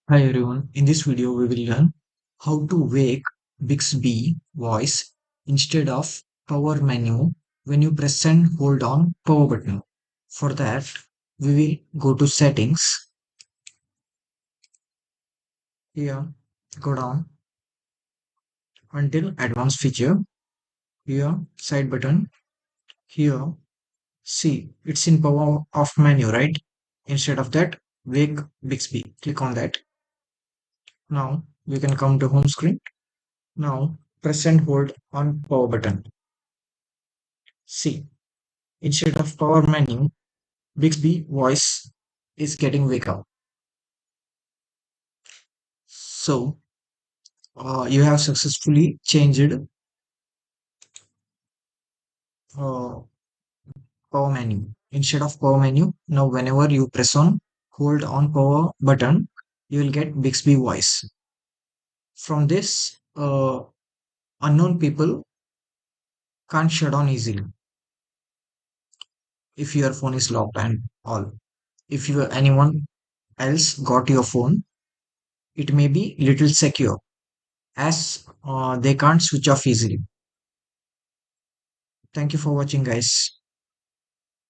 Hi everyone, in this video we will learn how to wake Bixby voice instead of power menu when you press and hold on power button. For that we will go to settings, here go down until advanced feature, here side button, here see it's in power off menu, right? Instead of that wake Bixby, click on that. Now we can come to home screen. Now press and hold on power button. See, instead of power menu, Bixby voice is getting wake up. So you have successfully changed uh, power menu. Instead of power menu, now whenever you press on, hold on power button, you will get Bixby voice. From this, unknown people can't shut down easily if your phone is locked and all. If you anyone else got your phone, it may be little secure as they can't switch off easily. Thank you for watching, guys.